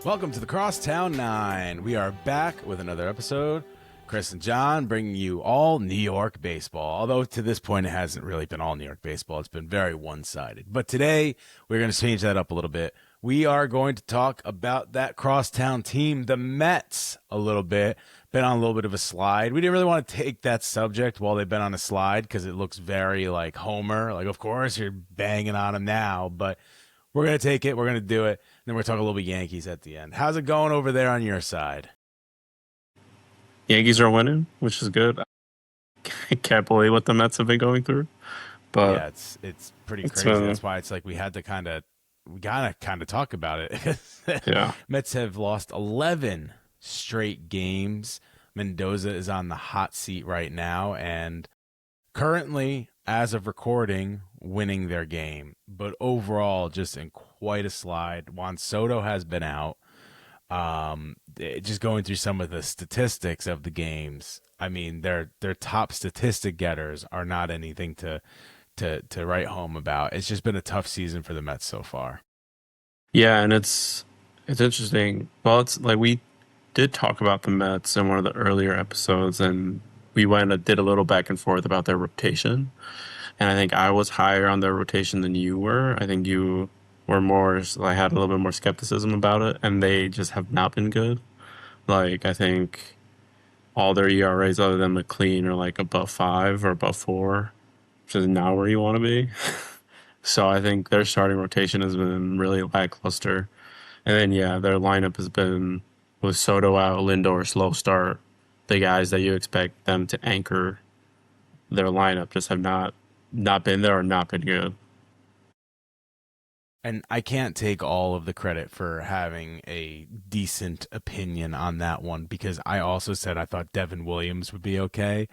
Welcome to the Crosstown Nine. We are back with another episode. Chris and Jhon bringing you all New York baseball. Although to this point, it hasn't really been all New York baseball. It's been very one-sided. But today, we're going to change that up a little bit. We are going to talk about that crosstown team, the Mets, a little bit. Been on a little bit of a slide. We didn't really want to take that subject while they've been on a slide because it looks very like Homer. Like, of course, you're banging on them now, but we're going to take it. We're going to do it. And then we're talking a little bit Yankees at the end. How's it going over there on your side? Yankees are winning, which is good. I can't believe what the Mets have been going through. But yeah, it's pretty crazy. That's why it's like we gotta kind of talk about it. Yeah. Mets have lost 11 straight games. Mendoza is on the hot seat right now, and currently, as of recording, winning their game. But overall, just in quite a slide. Juan Soto has been out. Just going through some of the statistics of the games. I mean, their top statistic getters are not anything to write home about. It's just been a tough season for the Mets so far. Yeah, and it's interesting. Well, it's like we did talk about the Mets in one of the earlier episodes, and we went and did a little back and forth about their rotation. And I think I was higher on their rotation than you were. I think you were more, I had a little bit more skepticism about it, and they just have not been good. Like, I think all their ERAs other than McLean are like above 5 or above 4, which is not where you want to be. So I think their starting rotation has been really lackluster. And then, yeah, their lineup has been with Soto out, Lindor slow start. The guys that you expect them to anchor their lineup just have not been there or not been good. And I can't take all of the credit for having a decent opinion on that one because I also said I thought Devin Williams would be okay,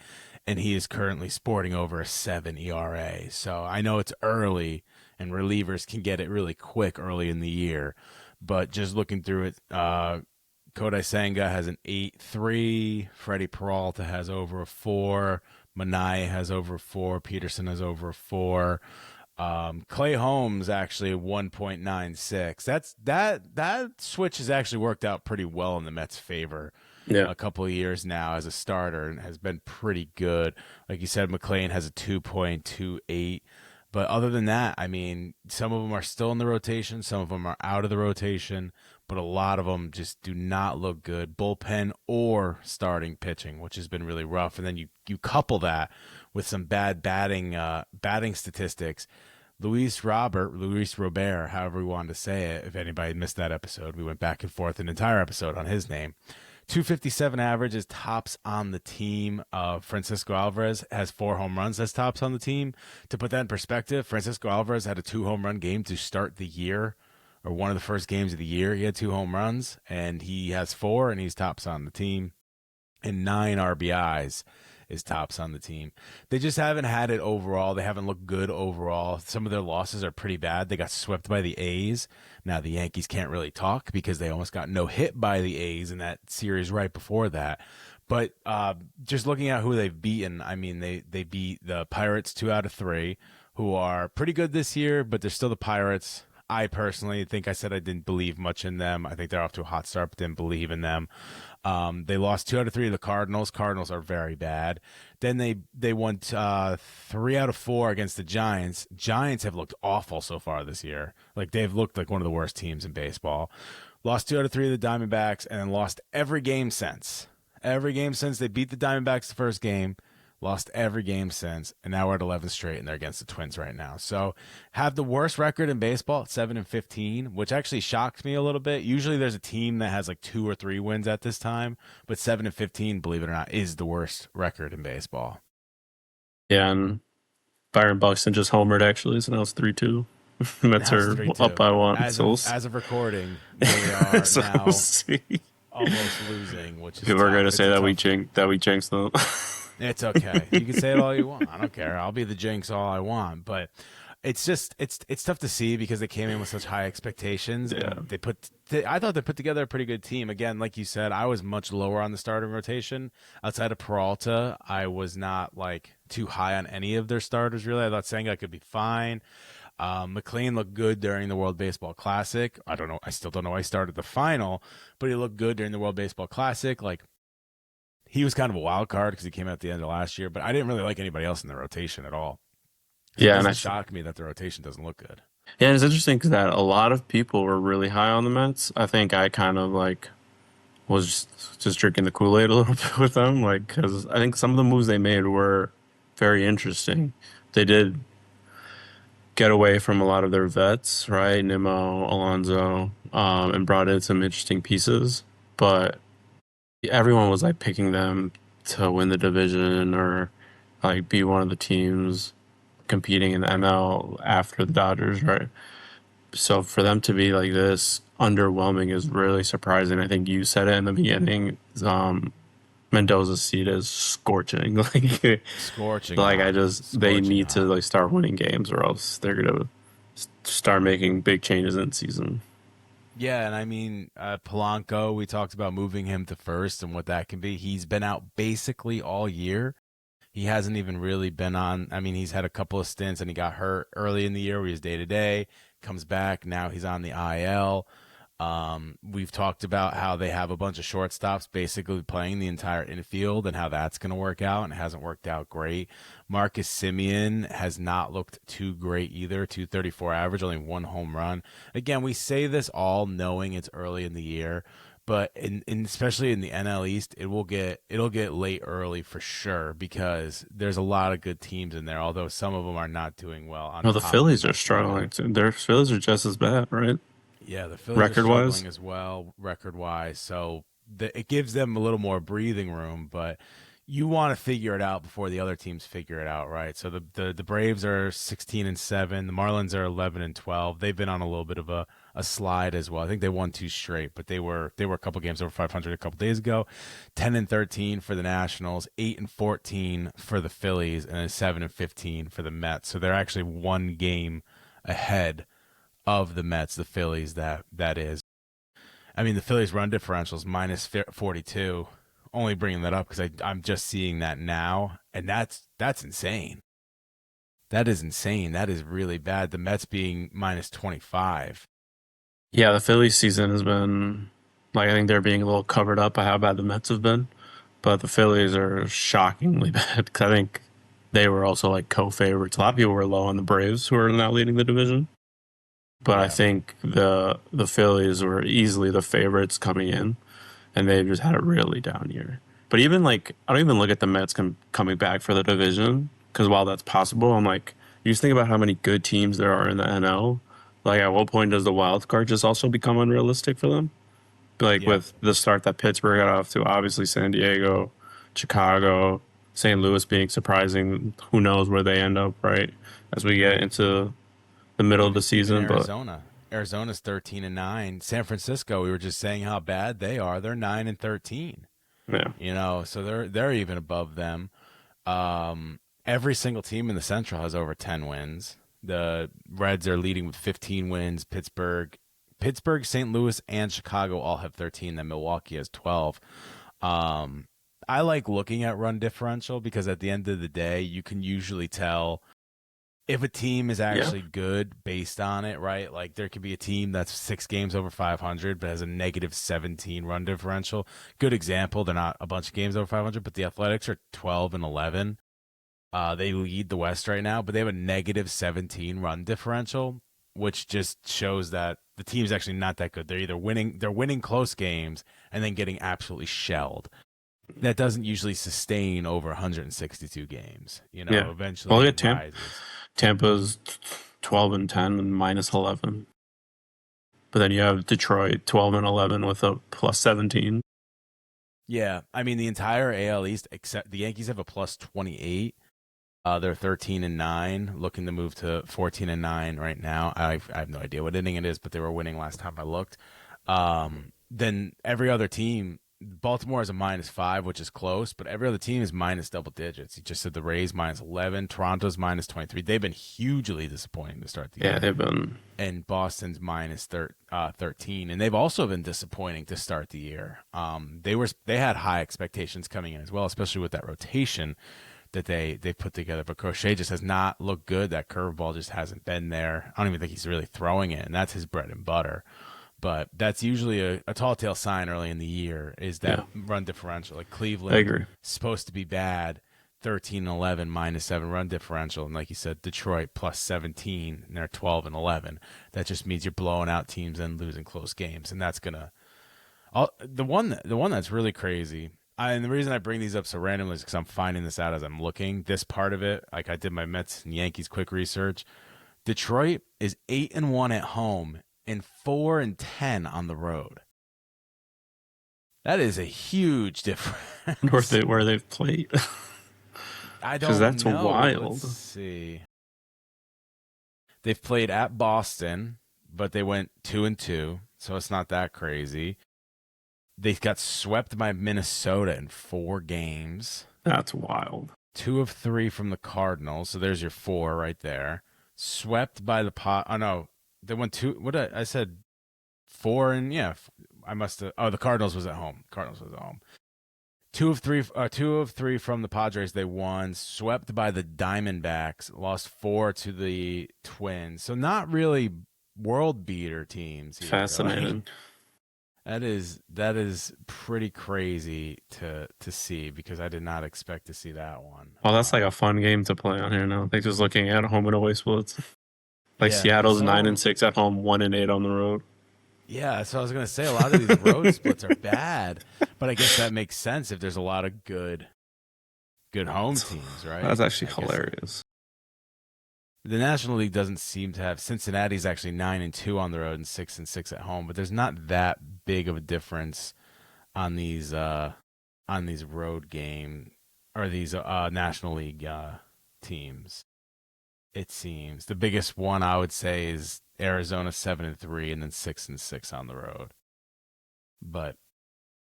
and he is currently sporting over a 7 ERA. So I know it's early, and relievers can get it really quick early in the year. But just looking through it, Kodai Senga has an 8.3. Freddie Peralta has over a 4. Manaea has over a 4. Peterson has over a 4. Clay Holmes actually 1.96. That switch has actually worked out pretty well in the Mets' favor. Yeah. A couple of years now as a starter and has been pretty good. Like you said, McLean has a 2.28. But other than that, I mean, some of them are still in the rotation, some of them are out of the rotation, but a lot of them just do not look good, bullpen or starting pitching, which has been really rough. And then you couple that with some bad batting statistics. Luis Robert, however we wanted to say it, if anybody missed that episode, we went back and forth an entire episode on his name. 257 average is tops on the team. Francisco Alvarez has 4 home runs as tops on the team. To put that in perspective, Francisco Alvarez had a 2 home run game to start the year, or one of the first games of the year. He had 2 home runs, and he has 4, and he's tops on the team. And 9 RBIs is tops on the team. They just haven't had it overall. They haven't looked good overall. Some of their losses are pretty bad. They got swept by the A's. Now the Yankees can't really talk because they almost got no hit by the A's in that series right before that. But just looking at who they've beaten, I mean, they beat the Pirates 2 out of 3, who are pretty good this year, but they're still the Pirates. I personally think I said I didn't believe much in them. I think they're off to a hot start, but didn't believe in them. They lost 2 out of 3 to the Cardinals. Cardinals are very bad. Then they won 3 out of 4 against the Giants. Giants have looked awful so far this year. Like, they've looked like one of the worst teams in baseball. Lost 2 out of 3 to the Diamondbacks, and then lost every game since. Every game since. They beat the Diamondbacks the first game. Lost every game since, and now we're at 11 straight, and they're against the Twins right now. So have the worst record in baseball at 7-15, which actually shocked me a little bit. Usually there's a team that has like 2 or 3 wins at this time, but 7-15, believe it or not, is the worst record in baseball. Yeah, and Byron Buxton just homered actually, so now it's 3-2. Mets are 3-2. Up by 1. As of recording, they are so now almost losing, which is people are going to say that we jinxed them. It's okay. You can say it all you want. I don't care. I'll be the jinx all I want. But it's just it's tough to see because they came in with such high expectations. Yeah. And I thought they put together a pretty good team. Again, like you said, I was much lower on the starting rotation. Outside of Peralta, I was not like too high on any of their starters really. I thought Senga could be fine. McLean looked good during the World Baseball Classic. I don't know. I still don't know why he started the final, but he looked good during the World Baseball Classic. Like, he was kind of a wild card because he came out at the end of last year, but I didn't really like anybody else in the rotation at all. So it Yeah, and doesn't shock me that the rotation doesn't look good. yeah, it's interesting because that a lot of people were really high on the Mets. I think I kind of like was just drinking the Kool Aid a little bit with them, like because I think some of the moves they made were very interesting. They did get away from a lot of their vets, right? Nimmo, Alonso, and brought in some interesting pieces. But everyone was like picking them to win the division or like be one of the teams competing in the NL after the Dodgers, right? So for them to be like this underwhelming is really surprising. I think you said it in the beginning. Mendoza's seat is scorching. Scorching Like I hot. just they Scorching need to hot. like start winning games or else they're gonna start making big changes in season. Yeah, and I mean, Polanco, we talked about moving him to first and what that can be. He's been out basically all year. He hasn't even really been on. I mean, he's had a couple of stints and he got hurt early in the year where he was day to day, comes back. Now he's on the IL. We've talked about how they have a bunch of shortstops basically playing the entire infield and how that's going to work out, and it hasn't worked out great. Marcus Simeon has not looked too great either. 234 average, only one home run. Again, we say this all knowing it's early in the year, but especially in the NL East, it'll get late early for sure because there's a lot of good teams in there. Although some of them are not doing well on No, the top of the Phillies are Mets right now. struggling too. Their Phillies are just as bad, right? Yeah, the Phillies are Record wise. struggling as well, record wise. So it gives them a little more breathing room, but you want to figure it out before the other teams figure it out, right? So the Braves are 16-7, the Marlins are 11-12. They've been on a little bit of a slide as well. I think they won two straight, but they were a couple games over 500 a couple days ago. 10-13 for the Nationals, 8-14 for the Phillies, and then 7-15 for the Mets. So they're actually one game ahead of the Mets, the Phillies, that is. I mean, the Phillies run differentials minus 42. Only bringing that up because I'm just seeing that now, and that's insane. That is insane. That is really bad. The Mets being minus 25. Yeah, the Phillies season has been like I think they're being a little covered up by how bad the Mets have been, but the Phillies are shockingly bad because I think they were also like co-favorites. A lot of people were low on the Braves, who are now leading the division, but I Yeah, think the Phillies were easily the favorites coming in, and they've just had a really down year. But even like I don't even look at the Mets coming back for the division because while that's possible, I'm like you just think about how many good teams there are in the NL. Like at what point does the wild card just also become unrealistic for them? Like yeah. with the start that Pittsburgh got off to, obviously San Diego, Chicago, St. Louis being surprising. Who knows where they end up, right? As we get into the middle of the Even season, but Arizona. Arizona's 13-9. San Francisco, we were just saying how bad they are. They're 9-13. yeah, So they're even above them. Every single team in the Central has over 10 wins. The Reds are leading with 15 wins. Pittsburgh, St. Louis, and Chicago all have 13. Then Milwaukee has 12. Um, I like looking at run differential because at the end of the day, you can usually tell if a team is yeah, actually good based on it, right? Like there could be a team that's 6 games over 500 but has a negative 17 run differential. Good example, they're not a bunch of games over 500, but the Athletics are 12-11. They lead the West right now, but they have a negative 17 run differential, which just shows that the team's actually not that good. They're winning close games and then getting absolutely shelled. That doesn't usually sustain over 162 games. yeah. Well, Eventually yeah, it rises. Tampa's 12-10 and -11, but then you have Detroit 12-11 with a +17. Yeah, I mean the entire AL East except the Yankees have a plus 28. They're 13-9, looking to move to 14-9 right now. I have no idea what inning it is, but they were winning last time I looked. Then every other team, Baltimore is a -5, which is close, but every other team is minus double digits. You just said the Rays -11, Toronto's -23. They've been hugely disappointing to start the Yeah, year, they've been. and Boston's -13, and they've also been disappointing to start the year. They had high expectations coming in as well, especially with that rotation. that they put together. But Crochet just has not looked good. That curveball just hasn't been there. I don't even think he's really throwing it, and that's his bread and butter. But that's usually a tall tale sign early in the year is that Yeah. run differential. Like I Cleveland agree. is supposed to be bad, 13-11 -7 run differential, and like you said, Detroit plus 17, and they're 12-11. That just means you're blowing out teams and losing close games, and that's gonna. The one that's really crazy. And the reason I bring these up so randomly is because I'm finding this out as I'm looking. This part of it, like I did my Mets and Yankees quick research. Detroit is 8-1 at home and 4-10 on the road. That is a huge difference. Where they've played. I Because don't that's know. wild. Let's see. They've played at Boston, but they went 2-2, so it's not that crazy. They got swept by Minnesota in 4 games. That's wild. 2 of 3 from the Cardinals, so there's your 4 right there. Swept by the Oh no, they went 2. I said 4, and yeah, I must have. Oh, the Cardinals was at home. 2 of 3 from the Padres. They won. Swept by the Diamondbacks. Lost 4 to the Twins. So not really world beater teams here. Fascinating. That is pretty crazy to see because I did not expect to see that one. Well, that's like a fun game to play on here now. Like just looking at home and away splits. Like Yeah, Seattle's some of 9-6 at home, 1-8 on the road. Yeah, so I was gonna say a lot of these road splits are bad, but I guess that makes sense if there's a lot of good home teams, right? That's actually I guess hilarious. the National League doesn't seem to have. Cincinnati's actually 9-2 on the road and 6-6 at home, but there's not that big of a difference on these road game or these National League teams. It seems the biggest one I would say is Arizona 7-3 and then 6-6 on the road. But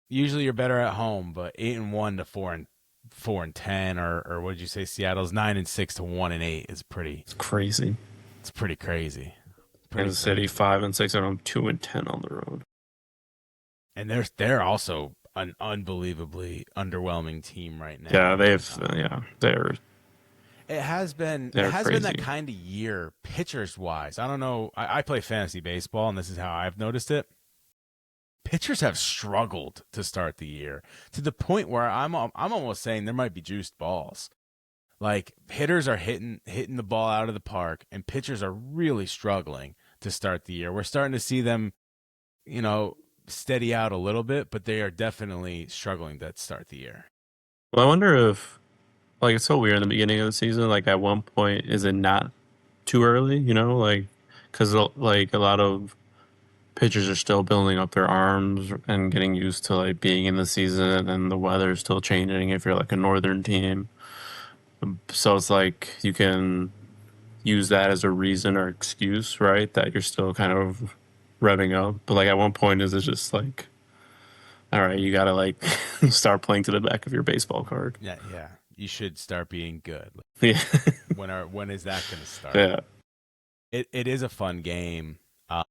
usually you're better at home. But 8-1 to 4-10, or what did you say? Seattle's 9-6 to 1-8 is pretty. It's crazy. It's pretty crazy. Kansas City 5-6 at home, 2-10 on the road. And they're also an unbelievably underwhelming team right now. Yeah, they're. It has been that kind of year, pitchers wise. I don't know. I play fantasy baseball, and this is how I've noticed it. Pitchers have struggled to start the year to the point where I'm almost saying there might be juiced balls. Like hitters are hitting the ball out of the park, and pitchers are really struggling to start the year. We're starting to see them, steady out a little bit, but they are definitely struggling to start the year. Well, I wonder if. Like, it's so weird in the beginning of the season. Like, at one point, is it not too early? Like, because, like, a lot of pitchers are still building up their arms and getting used to, like, being in the season, and the weather's still changing if you're, like, a northern team. So it's like you can use that as a reason or excuse, right? That you're still kind of revving up. But, like, at one point, is it just, like, all right, you got to, like, start playing to the back of your baseball card. Yeah. You should start being good. Yeah. When is that going to start? Yeah. It is a fun game. But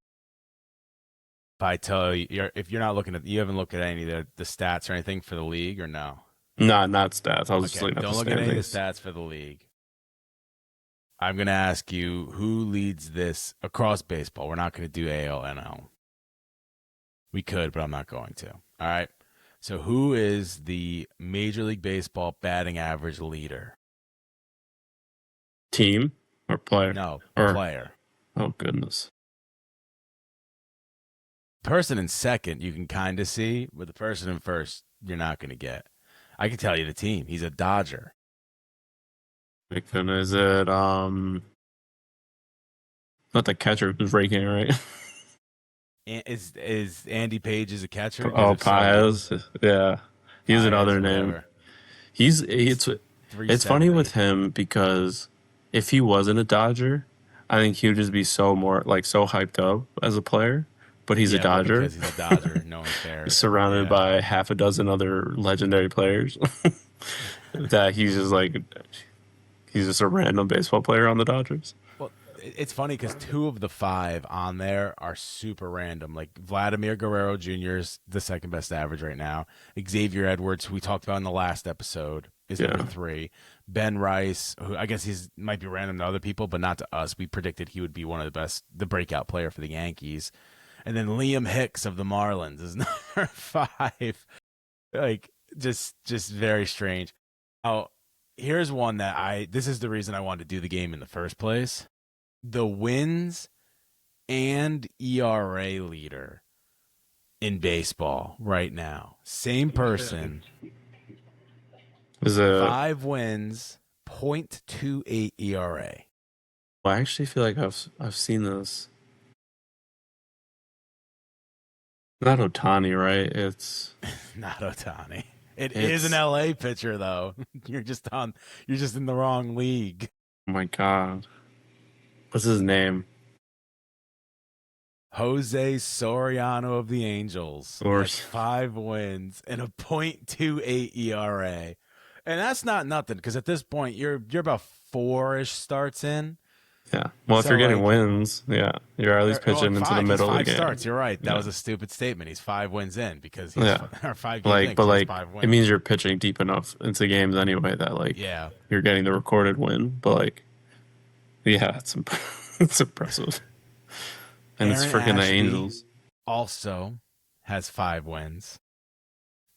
I tell you, if you're not looking at, you haven't looked at any of the stats or anything for the league, or no? Not stats. I was just looking at don't the look at any of the standings. stats for the league. I'm going to ask you who leads this across baseball. We're not going to do AL, NL. We could, but I'm not going to. All right. So who is the Major League Baseball batting average leader? Team or player? No, or player. Oh, goodness. Person in second, you can kind of see, but the person in first, you're not going to get. I can tell you the team. He's a Dodger. My goodness. Is it, not the catcher who's raking, right? Is Andy Page is a catcher? Oh, Paez. Yeah. He's another name. Whatever. It's funny with him because if he wasn't a Dodger, I think he would just be so hyped up as a player. But he's a Dodger. Because he's a Dodger. No one cares. Surrounded by half a dozen other legendary players. That he's just a random baseball player on the Dodgers. Well, it's funny because 2 of the 5 on there are super random. Like Vladimir Guerrero Jr. is the second best average right now. Xavier Edwards, who we talked about in the last episode, is number 3. Ben Rice, who I guess he's might be random to other people, but not to us. We predicted he would be one of the breakout player for the Yankees. And then Liam Hicks of the Marlins is number 5. Like just very strange. Now, here's one that this is the reason I wanted to do the game in the first place. The wins and ERA leader in baseball right now. Same person, Is a 5 wins, 0.28 ERA. I actually feel like I've seen this. Not Otani, right? Not Otani. It is an It's LA pitcher though. You're just in the wrong league. oh my god. What's his name? Jose Soriano of the Angels. Of He has course. 5 wins and a .28 ERA. And that's not nothing because at this point you're about 4-ish starts in. Yeah. Well, if So you're getting like wins, yeah, you're at least pitching into the he's middle of the 5 game. starts. You're right. That Yeah. was a stupid statement. He's 5 wins in because he's Yeah. or 5 games in But 'cause he has like 5 it wins. means you're pitching deep enough into games anyway that like Yeah. you're getting the recorded win. But like, yeah, it's impressive. And it's Aaron freaking the Ashby Angels. also has 5 wins.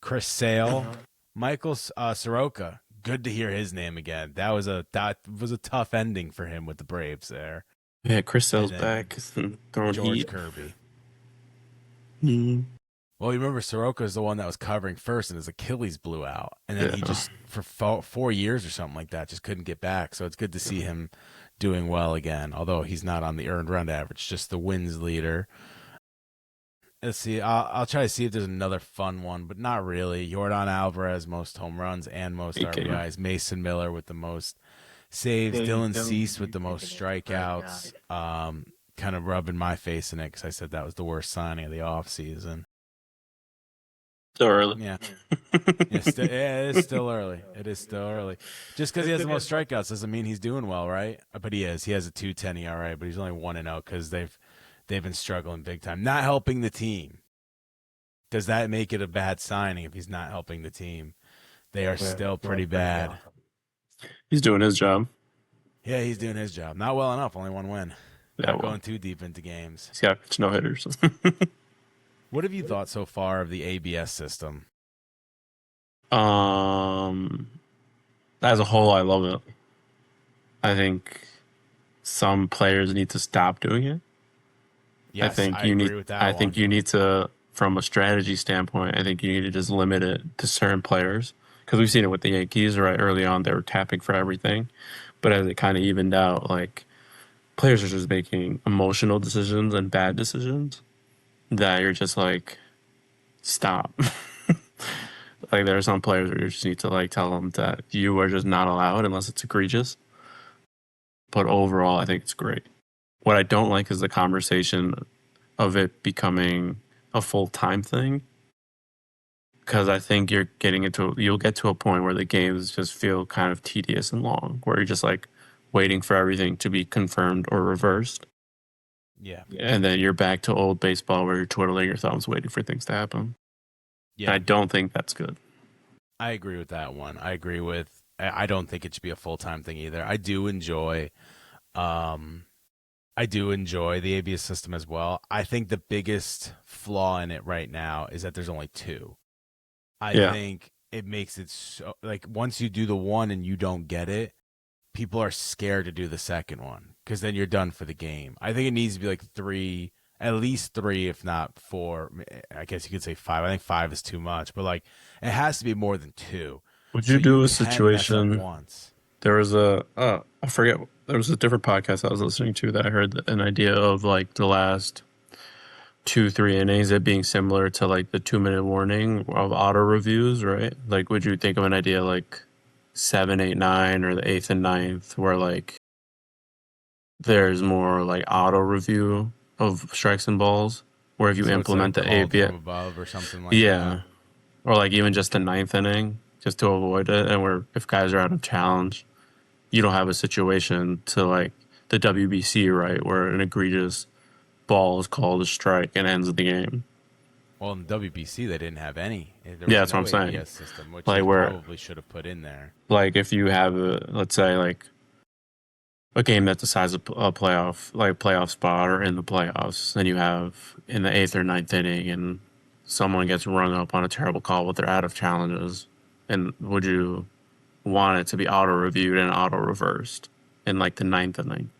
Chris Sale, Michael Soroka. Good to hear his name again. That was a tough ending for him with the Braves there. Yeah, Chris Sale's And then back and throwing George heat. Kirby. Mm. Well, you remember Soroka is the one that was covering first, and his Achilles blew out, and then he Yeah. just for 4 years or something like that just couldn't get back. So it's good to see him doing well again. Although he's not on the earned run average, just the wins leader. Let's see. I'll try to see if there's another fun one, but not really. Jordan Alvarez, most home runs and most Okay. RBIs. Mason Miller with the most saves. Dylan Cease with the most strikeouts. Kind of rubbing my face in it because I said that was the worst signing of the offseason. So early. Yeah. It is still early. It is still early. Just because he has the most strikeouts doesn't mean he's doing well, right? But he is. He has a 2.10 ERA, but he's only 1-0 because they've been struggling big time. Not helping the team. Does that make it a bad signing if he's not helping the team? They are still pretty bad. He's doing his job. Yeah, he's doing his job. Not well enough. Only 1 win. Yeah, Not well, going too deep into games. he's got no hitters. What have you thought so far of the ABS system? As a whole, I love it. I think some players need to stop doing it. Yes, I think I you agree need. with that I one. think you need to, from a strategy standpoint, I think you need to just limit it to certain players because we've seen it with the Yankees. Right early on, they were tapping for everything, but as it kind of evened out, like players are just making emotional decisions and bad decisions that you're just like, stop. Like there are some players where you just need to like tell them that you are just not allowed unless it's egregious. But overall, I think it's great. What I don't like is the conversation of it becoming a full-time thing. Because I think you'll get to a point where the games just feel kind of tedious and long, where you're just like waiting for everything to be confirmed or reversed. Yeah. And then you're back to old baseball where you're twiddling your thumbs waiting for things to happen. Yeah. I don't think that's good. I agree with that one. I don't think it should be a full-time thing either. I do enjoy the ABS system as well. I think the biggest flaw in it right now is that there's only 2. I think it makes it so like once you do the one and you don't get it, people are scared to do the second one because then you're done for the game. I think it needs to be like 3, at least 3, if not 4. I guess you could say 5. I think 5 is too much, but like it has to be more than 2. Would So you do a can mess up situation? once. There was I forget, there was a different podcast I was listening to that I heard an idea of like the last 2-3 innings, it being similar to like the 2-minute warning of auto reviews, right? Like, would you think of an idea like 7, 8, 9, or the 8th and 9th, where like there's more like auto review of strikes and balls, where if you So it's implement like the called ABS, from above or something like yeah, that. or like even just the 9th inning, just to avoid it, and where if guys are out of challenge, you don't have a situation to like the WBC, right, where an egregious ball is called a strike and ends the game. Well, in the WBC, they didn't have any. There Yeah, was that's what I'm no saying. ABS system, which Like they where, probably should have put in there. like if you have let's say like a game that decides a playoff, like playoff spot or in the playoffs, and you have in the eighth or ninth inning, and someone gets rung up on a terrible call, but they're out of challenges, and would you want it to be auto reviewed and auto reversed in like the ninth inning,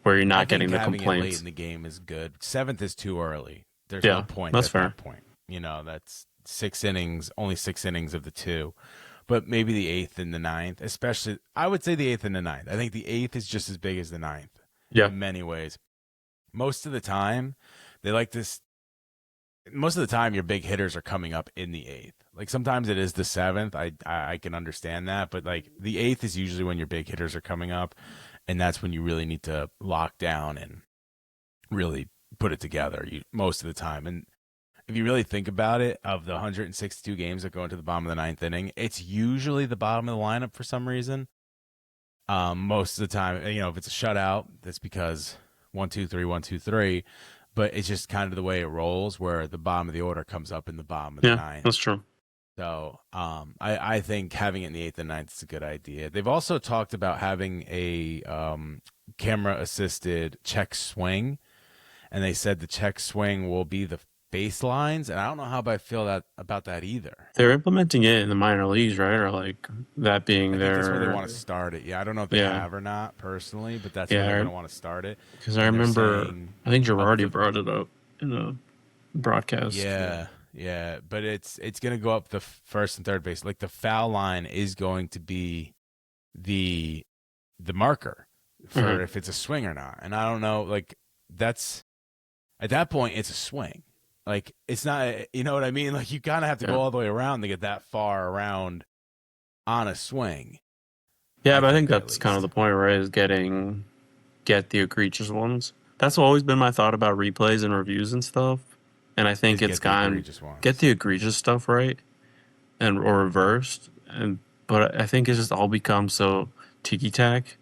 where you're I not think getting the having it late complaints? in the game is good. Seventh is too early. There's no Yeah, point that's at fair. that point. That's 6 innings, only 6 innings of the two. But maybe the eighth and the ninth, especially, I would say the eighth and the ninth. I think the eighth is just as big as the ninth Yeah, in many ways. Most of the time, they like this. Most of the time, your big hitters are coming up in the eighth. Like sometimes it is the seventh. I can understand that, but like the eighth is usually when your big hitters are coming up, and that's when you really need to lock down and really put it together. Most of the time, and if you really think about it, of the 162 games that go into the bottom of the ninth inning, it's usually the bottom of the lineup for some reason. Most of the time, if it's a shutout, that's because 1, 2, 3, 1, 2, 3. But it's just kind of the way it rolls, where the bottom of the order comes up in the bottom of the yeah, ninth. that's true. So I think having it in the eighth and ninth is a good idea. They've also talked about having a camera assisted check swing, and they said the check swing will be the baselines, and I don't know how I feel about that either. They're implementing it in the minor leagues, right? Or like that I being think that's where they their, want to start it. Yeah, I don't know if they yeah, have or not personally, but that's where they're yeah. going to want to start it. Because I And they're remember, saying I think of Girardi the brought it up in a broadcast. yeah, but it's going to go up the first and third base. Like the foul line is going to be the marker Hmm. for if it's a swing or not. And I don't know, like that's at that point it's a swing. Like it's not, you know what I mean? Like you kind of have to Yeah, go all the way around to get that far around on a swing. yeah, I but I think think at that's kind of the least point, right? Is get the egregious ones. That's always been my thought about replays and reviews and stuff. And I think is it's get the gone egregious get ones. the egregious stuff right and or reversed. And but I think it's just all become so ticky tack.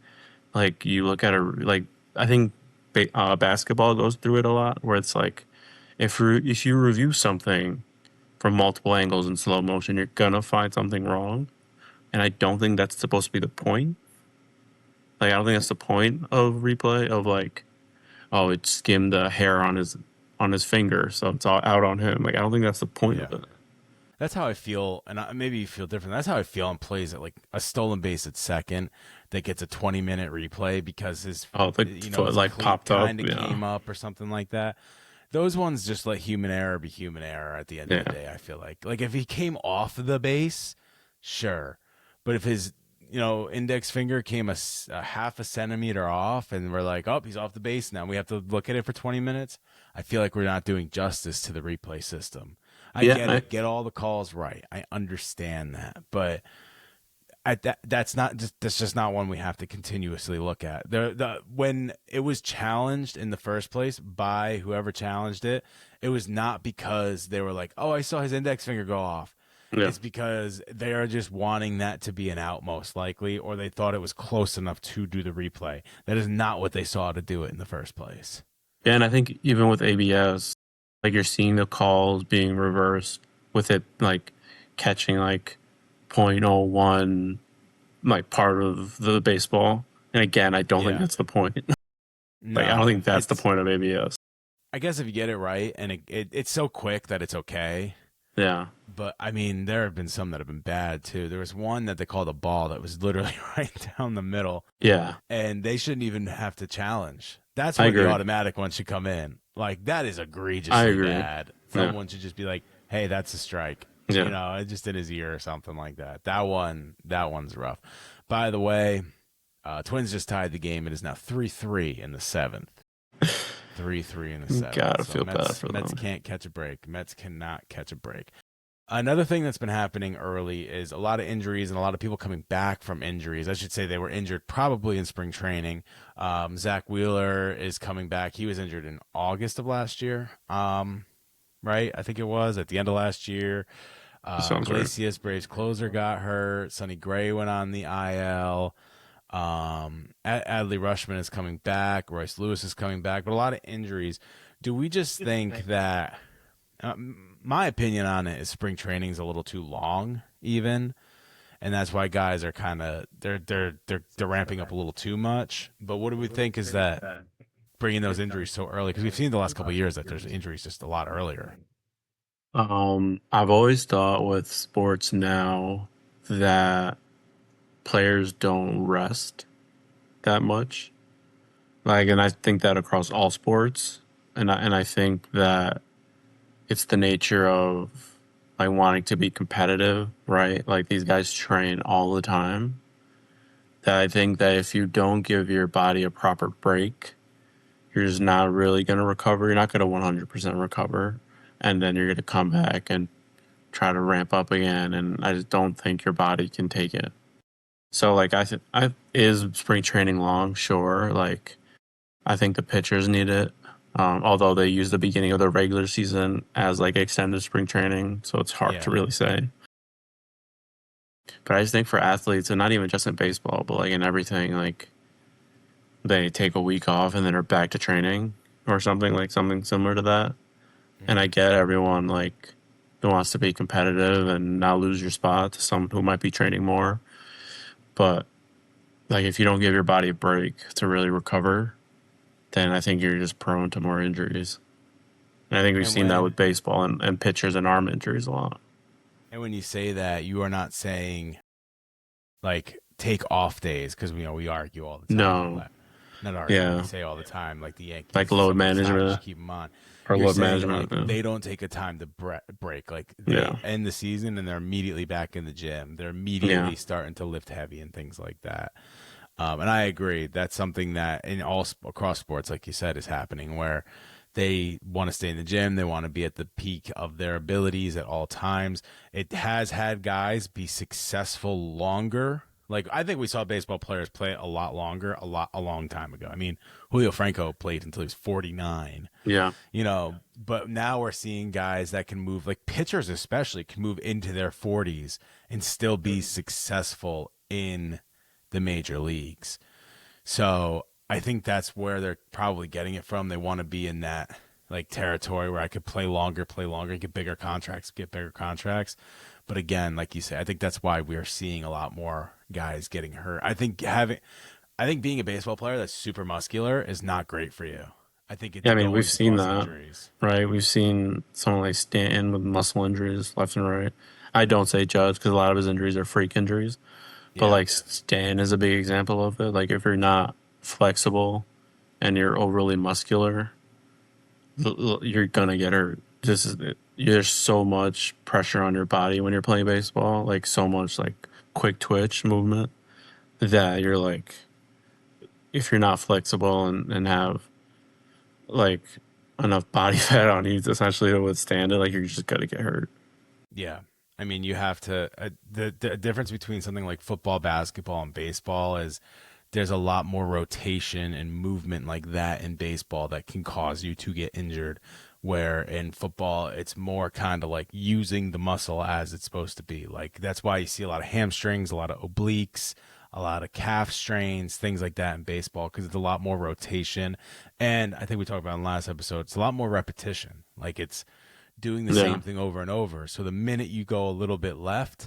Like you look at a like I think basketball goes through it a lot, where it's like if you review something from multiple angles in slow motion, you're gonna find something wrong. And I don't think that's supposed to be the point. Like I don't think that's the point of replay of like, oh, it skimmed the hair on his finger, so it's all out on him. Like I don't think that's the point Yeah. of it. That's how I feel, and maybe you feel different. That's how I feel on plays at like a stolen base at second that gets a 20-minute replay because Oh, the foot his like cleat popped up. kind of Yeah, came up or something like that. Those ones just let human error be human error at the end of the yeah, day. I feel like if he came off the base, sure, but if his index finger came a half a centimeter off, and we're like, oh, he's off the base now. We have to look at it for 20 minutes. I feel like we're not doing justice to the replay system. I yeah. get it. Get all the calls right. I understand that, but that's just not one we have to continuously look at. The when it was challenged in the first place by whoever challenged it, it was not because they were like, "Oh, I saw his index finger go off." Yeah. It's because they are just wanting that to be an out, most likely, or they thought it was close enough to do the replay. That is not what they saw to do it in the first place. Yeah, and I think even with ABS, like you're seeing the calls being reversed with it like catching like point oh 0.01 like part of the baseball. And again, I don't think Yeah. that's the point. Like I don't No, think that's the point of ABS. I guess if you get it right and it's so quick that it's okay. Yeah. But I mean, there have been some that have been bad too. There was one that they called a ball that was literally right down the middle, Yeah. and they shouldn't even have to challenge. That's I where the agree. automatic one should come in. Like that is I egregiously agree. bad. Yeah. Someone should just be like, "Hey, that's a strike." Yeah. Just in his ear or something like that. That one's rough. By the way, Twins just tied the game. It is now 3-3 in the seventh. 3-3 in the seventh. Gotta So feel bad for Mets them. can't catch a break. Mets cannot catch a break. Another thing that's been happening early is a lot of injuries and a lot of people coming back from injuries. I should say they were injured probably in spring training. Zach Wheeler is coming back. He was injured in August of last year, right? I think it was at the end of last year. Sounds right. Iglesias, Braves closer, got hurt. Sonny Gray went on the IL. Adley Rushman is coming back. Royce Lewis is coming back, but a lot of injuries. Do we just think that? My opinion on it is spring training is a little too long, even, and that's why guys are kind of they're ramping up a little too much. But what do we think is that bringing those injuries so early? Because we've seen the last couple of years that there's injuries just a lot earlier. I've always thought with sports now that players don't rest that much. Like, and I think that across all sports, and I think that it's the nature of like wanting to be competitive, right? Like these guys train all the time. That I think that if you don't give your body a proper break, you're just not really going to recover. You're not going to 100% recover, and then you're going to come back and try to ramp up again. And I just don't think your body can take it. So like I is spring training long? Sure. Like I think the pitchers need it. Although they use the beginning of the regular season as like extended spring training, so it's hard to Yeah, really say. But I just think for athletes, and not even just in baseball, but like in everything, like they take a week off and then are back to training or something like something similar to that. And I hmm get everyone like who wants to be competitive and not lose your spot to someone who might be training more. But like if you don't give your body a break to really recover, then I think you're just prone to more injuries. And I think we've and seen that when with baseball and pitchers and arm injuries a lot. and when you say that, you are not saying like take off days because we argue all the time. No, Not argue. We yeah, say all the time like the like Yankees. load Somebody's hot, you should management keep them on. or You're load saying management. like they don't take a time to break. Like Yeah, they end the season and they're immediately back in the gym. They're yeah, immediately starting to lift heavy and things like that. And I agree. That's something that in all across sports, like you said, is happening where they want to stay in the gym. They want to be at the peak of their abilities at all times. It has had guys be successful longer. Like I think we saw baseball players play a lot longer, a long time ago. I mean, Julio Franco played until he was 49, yeah, but now we're seeing guys that can move, like pitchers especially, can move into their 40s and still be successful in the major leagues. So I think that's where they're probably getting it from. They want to be in that like territory where I could play longer, get bigger contracts, get bigger contracts. But again, like you said, I think that's why we're seeing a lot more guys getting hurt. I think being a baseball player that's super muscular is not great for you. I think yeah. it's I mean, we've going to seen cause that, injuries. right? We've seen someone like Stanton with muscle injuries left and right. I don't say Judge because a lot of his injuries are freak injuries, but Yeah. like Stan is a big example of it. Like if you're not flexible and you're overly muscular, you're gonna get hurt. There's so much pressure on your body when you're playing baseball, like so much like quick twitch movement that you're like, if you're not flexible and have like enough body fat on you essentially to withstand it, like you're just gonna get hurt. Yeah. I mean, you have to. The difference between something like football, basketball, and baseball is there's a lot more rotation and movement like that in baseball that can cause you to get injured. Where in football, it's more kind of like using the muscle as it's supposed to be. Like that's why you see a lot of hamstrings, a lot of obliques, a lot of calf strains, things like that in baseball because it's a lot more rotation. And I think we talked about in the last episode, it's a lot more repetition. Like it's doing the Yeah, same thing over and over. So the minute you go a little bit left,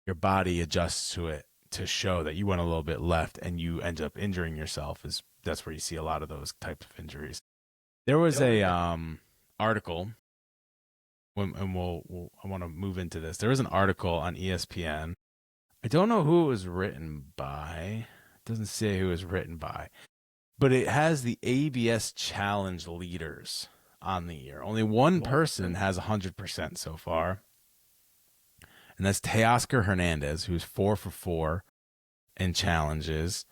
your body adjusts to it to show that you went a little bit left and you end up injuring yourself. Is That's where you see a lot of those types of injuries. There was a article and I want to move into this. There was an article on ESPN. I don't know who it was written by. It doesn't say who it was written by, but it has the ABS challenge leaders on the year. Only one person has 100% so far, and that's Teoscar Hernandez, who's 4 for 4 in challenges.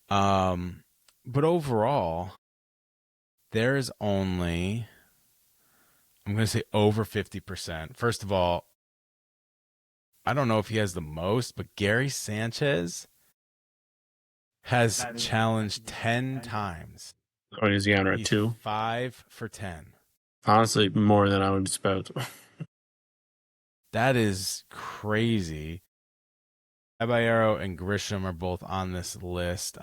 But overall, there's only, I'm going to say over 50%. First of all, I don't know if he has the most, but Gary Sanchez has challenged 10 times. what is he on at He's two? 5 for 10. Honestly, more than I would expect. That is crazy. Caballero and Grisham are both on this list.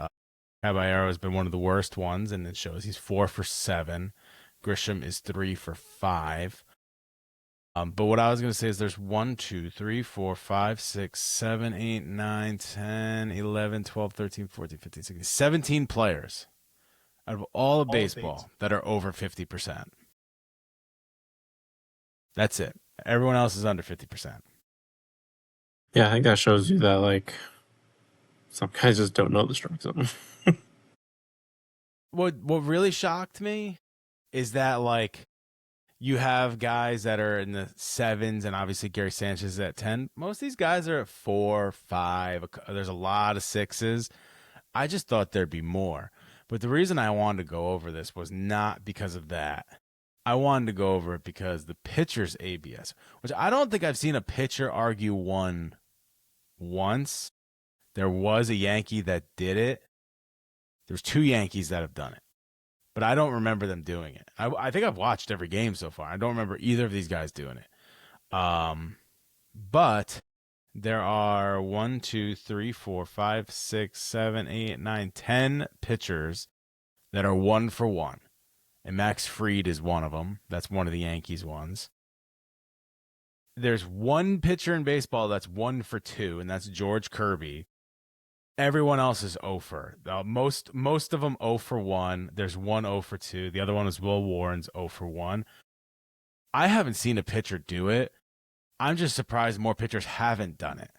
Caballero has been one of the worst ones, and it shows he's 4 for 7. Grisham is 3 for 5. But what I was going to say is there's 1, 2, 3, 4, 5, 6, 7, 8, 9, 10, 11, 12, 13, 14, 15, 16, 17 players out of all of baseball that are over 50%. That's it. Everyone else is under 50%. Yeah, I think that shows you that, like, some guys just don't know the strike zone. What really shocked me is that, like, you have guys that are in the 7s, and obviously Gary Sanchez is at 10. Most of these guys are at 4, 5. There's a lot of 6s. I just thought there'd be more. But the reason I wanted to go over this was not because of that. I wanted to go over it because the pitcher's ABS, which I don't think I've seen a pitcher argue one once. There was a Yankee that did it. There's 2 Yankees that have done it. But I don't remember them doing it. I think I've watched every game so far. I don't remember either of these guys doing it. But there are 1, 2, 3, 4, 5, 6, 7, 8, 9, 10 pitchers that are 1 for 1. And Max Fried is one of them. That's one of the Yankees ones. There's one pitcher in baseball that's 1 for 2, and that's George Kirby. Everyone else is 0 for. Most of them 0 for 1. There's one 0 for 2. The other one is Will Warren's 0 for 1. I haven't seen a pitcher do it. I'm just surprised more pitchers haven't done it.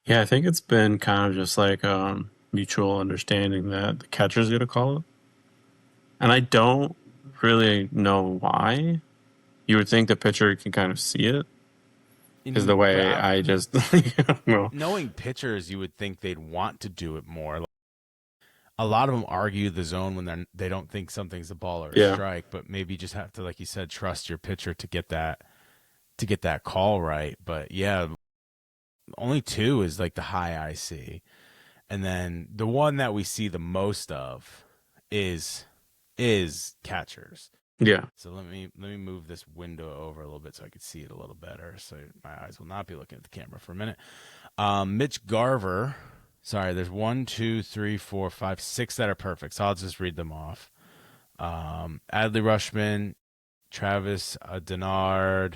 Yeah, I think it's been kind of just like mutual understanding that the catcher's going to call it. And I don't really know why. You would think the pitcher can kind of see it. Is the way I just knowing pitchers, you would think they'd want to do it more. A lot of them argue the zone when they don't think something's a ball or a strike, but maybe you just have to, like you said, trust your pitcher to get that call right. But yeah, only 2 is like the high I see, and then the one that we see the most of is catchers. Yeah. So let me move this window over a little bit so I can see it a little better. So my eyes will not be looking at the camera for a minute. Mitch Garver. Sorry, there's 1, 2, 3, 4, 5, 6 that are perfect. So I'll just read them off. Adley Rushman, Travis Denard,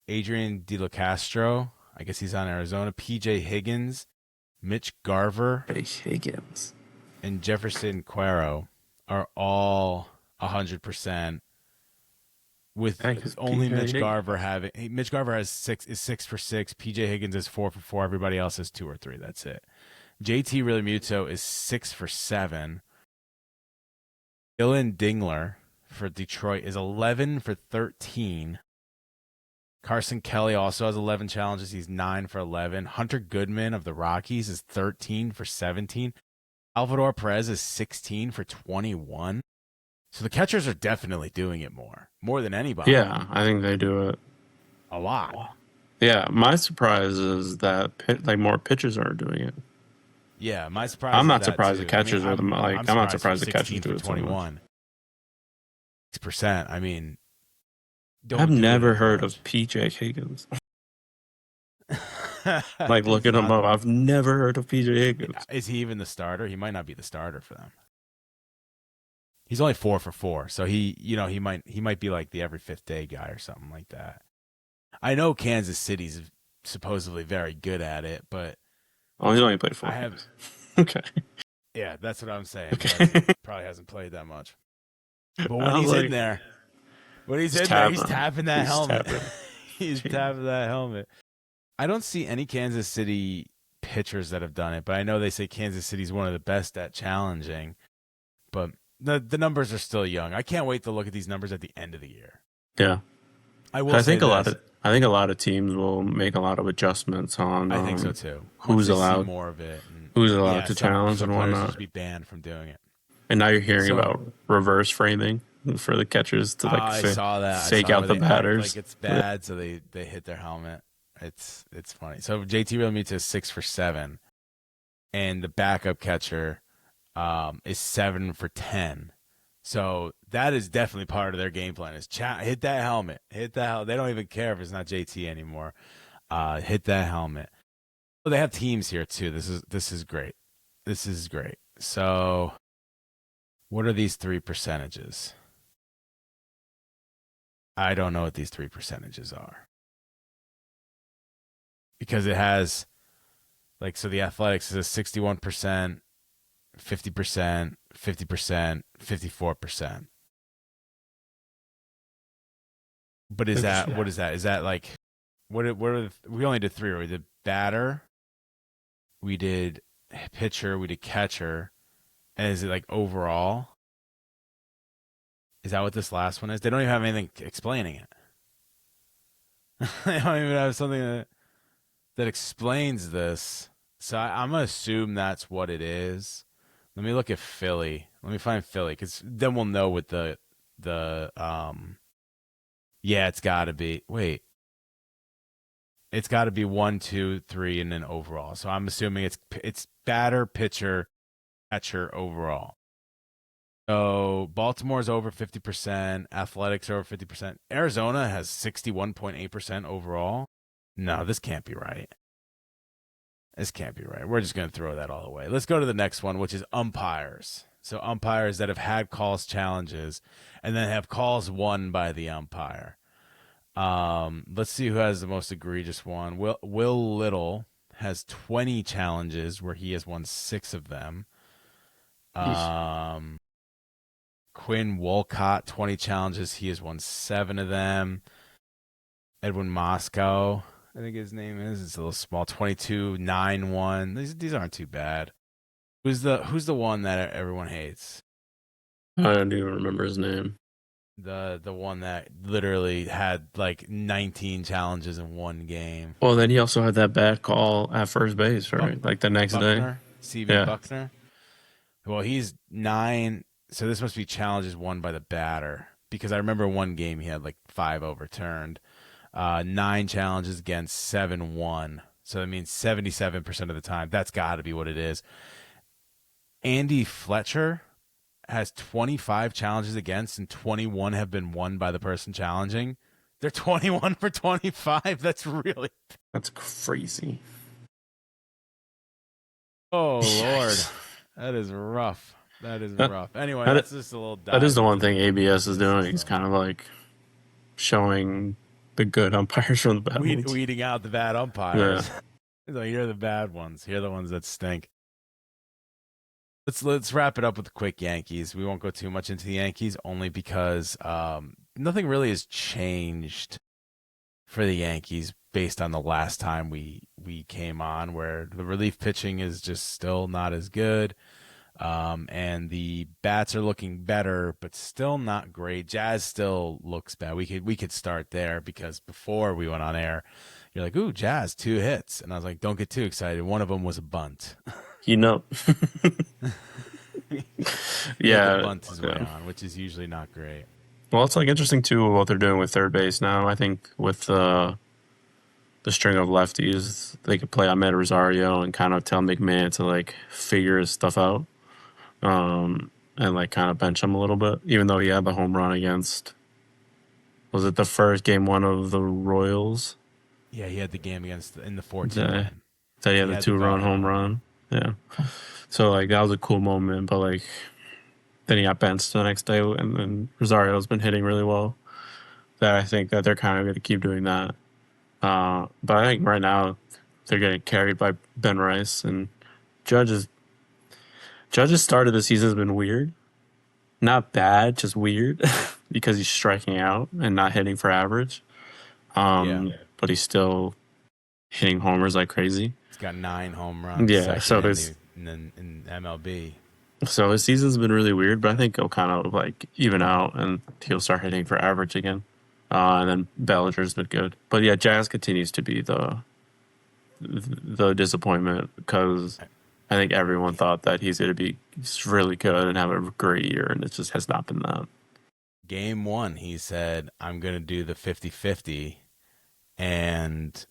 Adrian De La Castro. I guess he's on Arizona. PJ Higgins, Mitch Garver, Higgins, and Jefferson Cuero are all 100%, with only Mitch Garver having. Mitch Garver has 6 for 6. PJ Higgins is 4 for 4. Everybody else is 2 or 3. That's it. JT Realmuto is 6 for 7. Dylan Dingler for Detroit is 11 for 13. Carson Kelly also has 11 challenges. He's 9 for 11. Hunter Goodman of the Rockies is 13 for 17. Salvador Perez is 16 for 21. So the catchers are definitely doing it more than anybody. Yeah, I think they do it a lot. Yeah, my surprise is that more pitchers are doing it. Yeah, my surprise. I'm not surprised the catchers are I'm not surprised the catchers do it. 21. 6%. I mean, I've never heard of PJ Higgins. Like looking him up, I've never heard of PJ Higgins. Is he even the starter? He might not be the starter for them. He's only 4 for 4, so he might be like the every 5th day guy or something like that. I know Kansas City's supposedly very good at it, but he's only played 4 games. Okay. Yeah, that's what I'm saying. Okay. Probably hasn't played that much. But when he's in there, he's tapping that helmet. He's tapping that helmet. I don't see any Kansas City pitchers that have done it, but I know they say Kansas City's one of the best at challenging. But the numbers are still young. I can't wait to look at these numbers at the end of the year. Yeah. I think a lot of teams will make a lot of adjustments on. I think so too. Who's allowed more of it? Who's allowed to challenge and whatnot? Just be banned from doing it. And now you're hearing about reverse framing for the catchers to I saw that. fake out the batters. Like it's bad, so they hit their helmet. It's funny. So JT Realmuto is 6 for 7, and the backup catcher is 7 for 10. So that is definitely part of their game plan. Is hit that helmet, They don't even care if it's not JT anymore. Hit that helmet. Well, they have teams here too. This is great. This is great. So, what are these three percentages? I don't know what these three percentages are because it has like so the athletics is a 61%, 50%, 50%, 54%. But is that Interesting. what is that? Is that like what are we only did three, right? We did batter, we did pitcher, we did catcher, and is it like overall? Is that what this last one is? They don't even have anything explaining it. They don't even have something that explains this. So I'm gonna assume that's what it is. Let me look at Philly. Let me find Philly because then we'll know what the. Yeah, it's got to be. Wait, it's got to be one, two, three, and then overall. So I'm assuming it's batter, pitcher, catcher overall. So Baltimore's over 50%, Athletics over 50%. Arizona has 61.8% overall. No, this can't be right. This can't be right. We're just going to throw that all away. Let's go to the next one, which is umpires. So umpires that have had calls challenges and then have calls won by the umpire. Let's see who has the most egregious one. Will Little has 20 challenges where he has won 6 of them. Eesh. Um, Quinn Wolcott, 20 challenges. He has won 7 of them. Edwin Moscow, I think his name is. It's a little small. 22, 9-1. These aren't too bad. Who's the one that everyone hates? I don't even remember his name. The one that literally had like 19 challenges in one game. Well, then he also had that bad call at first base, Buck, right? Like the next day. Buckner, CB Yeah. Buckner. Well, he's 9. So this must be challenges won by the batter because I remember one game he had like 5 overturned. 9 challenges against 7-1. So that means 77% of the time. That's got to be what it is. Andy Fletcher has 25 challenges against, and 21 have been won by the person challenging. They're 21 for 25. That's really. That's crazy. Oh, Lord. Yikes. That is rough. That is That, rough. Anyway, that, that's just a little that is dive the one into the thing ABS is doing. inconsistency He's stuff. kind of like showing the good umpires from the bad ones. Weeding out the bad Yeah. umpires. Like, here are the bad ones. Here are the ones that stink. Let's wrap it up with the quick Yankees. We won't go too much into the Yankees only because nothing really has changed for the Yankees based on the last time we came on, where the relief pitching is just still not as good, and the bats are looking better, but still not great. Jazz still looks bad. We could start there because before we went on air, you're like, "Ooh, Jazz 2 hits," and I was like, "Don't get too excited. One of them was a bunt." You know. He had to Yeah. bunt his way Yeah. on, which is usually not great. Well, it's like interesting too what they're doing with third base now. I think with the string of lefties, they could play Ahmed Rosario and kind of tell McMahon to like figure his stuff out, and like kind of bench him a little bit, even though he had the home run against. Was it the first game 1 of the Royals? Yeah, he had the game against in the 4-2 That, win. that he had He the had the 2-run go-ahead home home run. run. Yeah. So like that was a cool moment, but like then he got benched the next day, and then Rosario's been hitting really well. That I think that they're kind of going to keep doing that. But I think right now they're getting carried by Ben Rice, and Judge's Judge's start of the season has been weird. Not bad, just weird because he's striking out and not hitting for average. Yeah, But he's still hitting homers like crazy. he's got 9 home runs, Yeah, second so in his in MLB. season's been really weird, but I think he'll kind of like even out and he'll start hitting for average again. And then Bellinger's been good, but yeah, Jazz continues to be the disappointment because I think everyone thought that he's going to be really good and have a great year, and it just has not been that. Game 1, he said, "I'm going to do the 50-50," and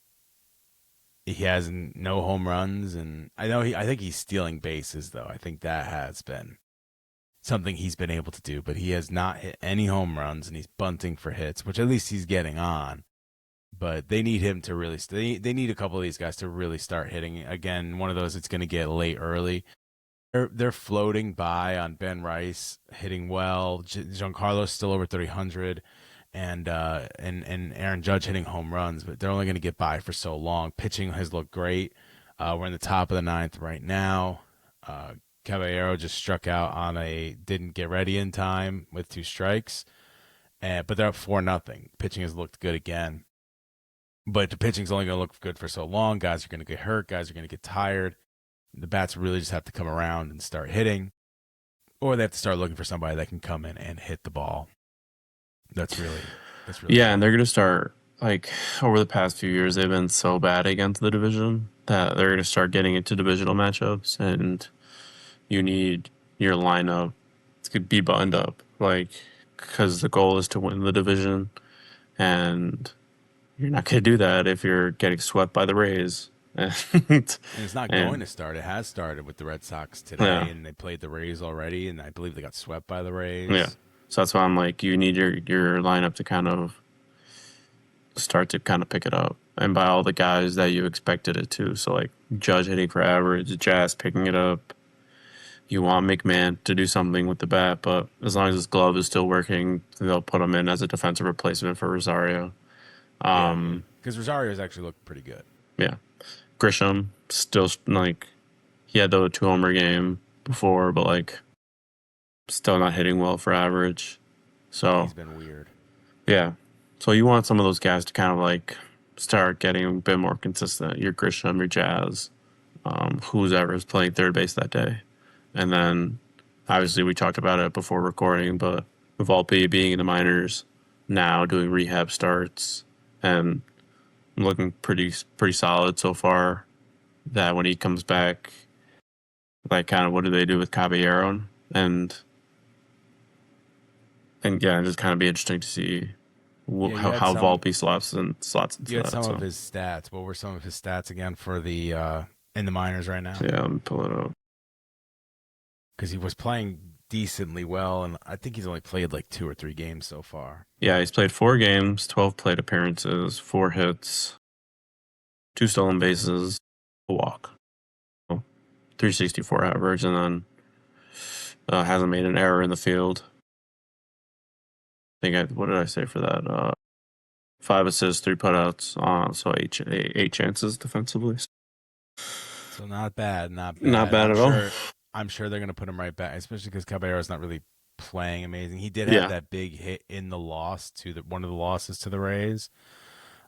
he has no home runs. And I think he's stealing bases though. I think that has been something he's been able to do, but he has not hit any home runs, and he's bunting for hits, which at least he's getting on. but they need him to really. They need a couple of these guys to really start hitting again. One of those it's going to get late early. They're floating by on Ben Rice hitting well. Giancarlo's still over 300, and Aaron Judge hitting home runs, but they're only going to get by for so long. Pitching has looked great. We're in the top of the ninth right now. Caballero just struck out on a didn't get ready in time with 2 strikes, but they're up 4-0. Pitching has looked good again, but the pitching's only going to look good for so long. Guys are going to get hurt. Guys are going to get tired. The bats really just have to come around and start hitting, or they have to start looking for somebody that can come in and hit the ball. That's really yeah, and they're going to start, like, over the past few years, they've been so bad against the division that they're going to start getting into divisional matchups, and you need your lineup to be buttoned up, like, because the goal is to win the division, and you're not going to do that if you're getting swept by the Rays. And it's not going to start. It has started with the Red Sox today, and they played the Rays already, and I believe they got swept by the Rays. Yeah. So that's why I'm like, you need your lineup to kind of start to kind of pick it up, and by all the guys that you expected it to. So like Judge hitting for average, Jazz picking it up. You want McMahon to do something with the bat, but as long as his glove is still working, they'll put him in as a defensive replacement for Rosario. Because Rosario's actually looked pretty good. Yeah. Grisham still, like, he had the 2-homer game before, but like still not hitting well for average. So he's been weird. Yeah. So you want some of those guys to kind of like start getting a bit more consistent. Your Grisham, your Jazz, who's ever is playing third base that day. And then obviously we talked about it before recording, but Volpe being in the minors now, doing rehab starts and looking pretty solid so far. That when he comes back, like, kind of what do they do with Caballero, and yeah, just kind of be interesting to see how Volpe slots into you had some of his stats. What were some of his stats again for the in the minors right now? Yeah, let me pull it up. Because he was playing decently well, and I think he's only played like 2 or 3 games so far. Yeah, he's played 4 games, 12 plate appearances, 4 hits, 2 stolen bases, a walk, 364 average, and then hasn't made an error in the field. What did I say for that? 5 assists, 3 putouts, so 8 chances defensively. So not bad. Not bad at all. I'm sure they're going to put him right back, especially because Caballero's not really playing amazing. He did have that big hit in the loss to one of the losses to the Rays,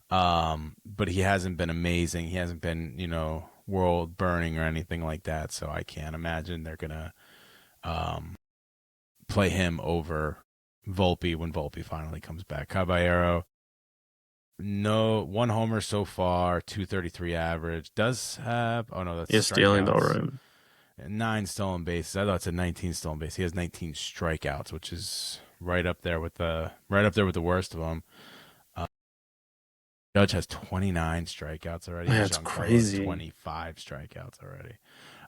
but he hasn't been amazing. He hasn't been, world burning or anything like that. So I can't imagine they're going to play him over Volpe when Volpe finally comes back. Caballero, no 1 homer so far, 233 average. Does have that's stealing though, right? 9 stolen bases. I thought it said 19 stolen bases. He has 19 strikeouts, which is right up there with the worst of them. Judge has 29 strikeouts already. That's crazy. 25 strikeouts already.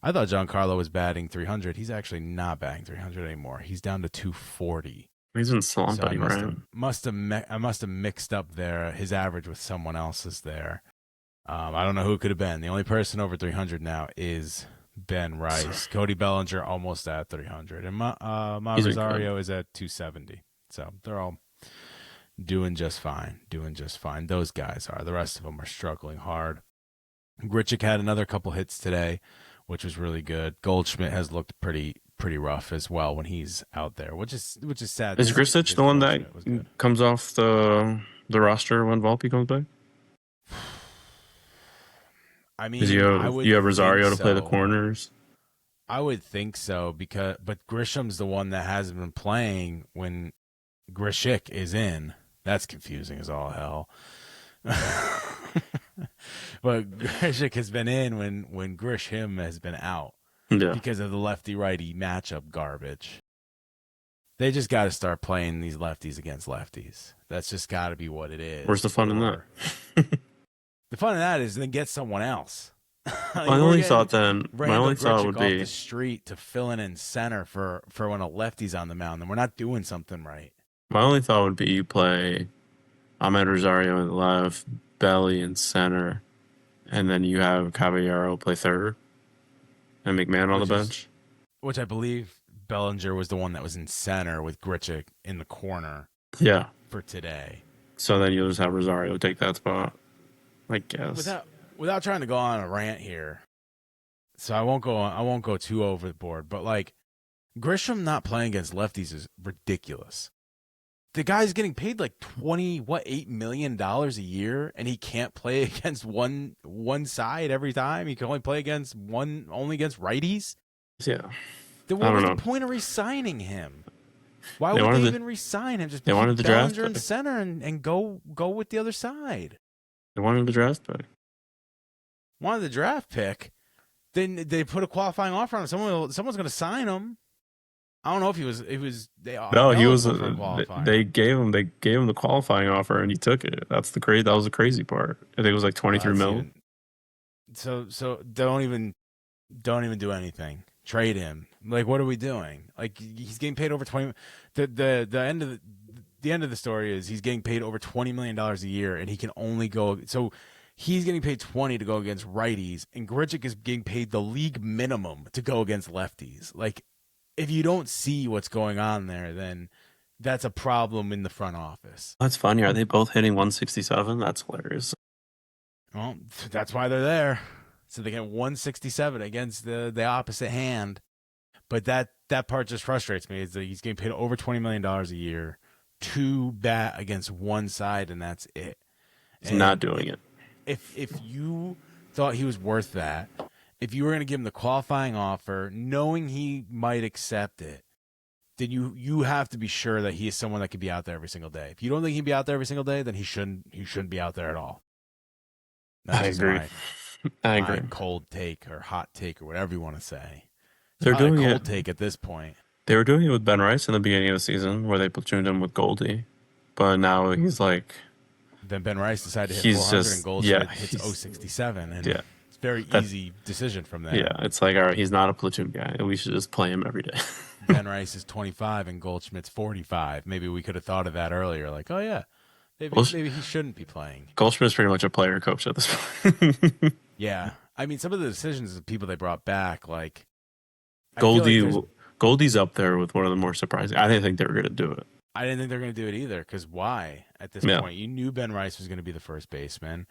I thought Giancarlo was batting 300. He's actually not batting 300 anymore. He's down to 240. He's in slumping, right? I must have mixed up his average with someone else's there. I don't know who it could have been. The only person over 300 now is Ben Rice. Cody Bellinger almost at 300. And Rosario is at 270. So they're all doing just fine. Those guys are. The rest of them are struggling hard. Grichuk had another couple hits today, which was really good. Goldschmidt has looked pretty rough as well when he's out there, which is sad. Is Grichuk the one that comes off the roster when Volpe comes back? I mean, you have Rosario to play the corners. I would think so, but Grisham's the one that hasn't been playing when Grichuk is in. That's confusing as all hell. But Grichuk has been in when Grisham has been out because of the lefty-righty matchup garbage. They just got to start playing these lefties against lefties. That's just got to be what it is. Where's the fun in that? The fun in that is then get someone else. My only thought would be off the street to fill in center for when a lefty's on the mound, and we're not doing something right. My only thought would be you play Ahmed Rosario in the left, Belly in center, and then you have Caballero play third and McMahon on the which is bench. which I believe Bellinger was the one that was in center with Grichuk in the corner Yeah. for today. So then you'll just have Rosario take that spot, I guess. Without trying to go on a rant here, so I won't go too overboard, but like Grisham not playing against lefties is ridiculous. The guy's getting paid like $8 million a year, and he can't play against one side every time. He can only play only against righties. Yeah. Then I what don't was the know. point of re-signing him? Why They would they wanted the even re-sign him? Just they wanted keep the draft Bellinger in pick. center and go with the other side. They wanted the draft pick. Wanted the draft pick. Then they put a qualifying offer on him. Someone's going to sign him. I don't know if he was they No, he was. eligible for a qualifying. They gave him the qualifying offer, and he took it. That was the crazy part. I think it was like 23 That's mil. even so don't even do anything. Trade him. Like, what are we doing? Like, he's getting paid over 20. The end of the story is he's getting paid over $20 million a year, and he can only go. So he's getting paid 20 to go against righties, and Grichuk is getting paid the league minimum to go against lefties. Like, if you don't see what's going on there, then that's a problem in the front office. That's funny. Are they both hitting 167? That's hilarious. Well, that's why they're there. So they get 167 against the opposite hand. But that part just frustrates me. Is that he's getting paid over $20 million a year to bat against one side, and that's it. He's not doing it. If you thought he was worth that, if you were going to give him the qualifying offer, knowing he might accept it, then you have to be sure that he is someone that could be out there every single day. If you don't think he'd be out there every single day, then he shouldn't be out there at all. That's I just agree. I agree. my cold take or hot take or whatever you want to say. It's They're probably doing a cold it. take at this point. They were doing it with Ben Rice in the beginning of the season, where they platooned him with Goldie, but now he's like, Then Ben Rice decided to hit he's 400 just and Goldschmidt yeah, hits he's 067, and yeah. it's a very That easy decision from there. yeah. It's like, all right, he's not a platoon guy, and we should just play him every day. Ben Rice is 25 and Goldschmidt's 45. Maybe we could have thought of that earlier. Like, oh yeah, maybe he shouldn't be playing. Goldschmidt's pretty much a player coach at this point. Yeah, I mean, some of the decisions of people they brought back, like I feel like Goldie, Goldie's up there with one of the more surprising. I didn't think they were going to do it. I didn't think they're going to do it either. Because why? At this Yeah. point, you knew Ben Rice was going to be the first baseman.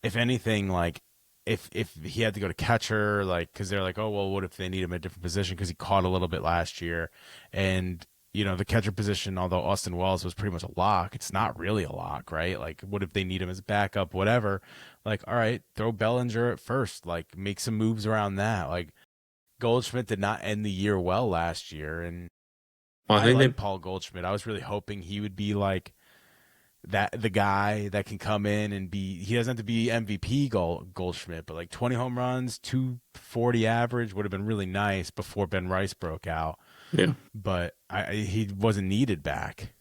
If anything, like if he had to go to catcher, like because they're like, oh well, what if they need him in a different position because he caught a little bit last year, and the catcher position, although Austin Wells was pretty much a lock, it's not really a lock, right? Like, what if they need him as backup, whatever? Like, all right, throw Bellinger at first, like make some moves around that. Like Goldschmidt did not end the year well last year, and Well, I I think like Paul Goldschmidt. I was really hoping he would be like the guy that can come in and be. He doesn't have to be MVP Goldschmidt, but like 20 home runs, 240 average would have been really nice before Ben Rice broke out. yeah, But he wasn't needed back.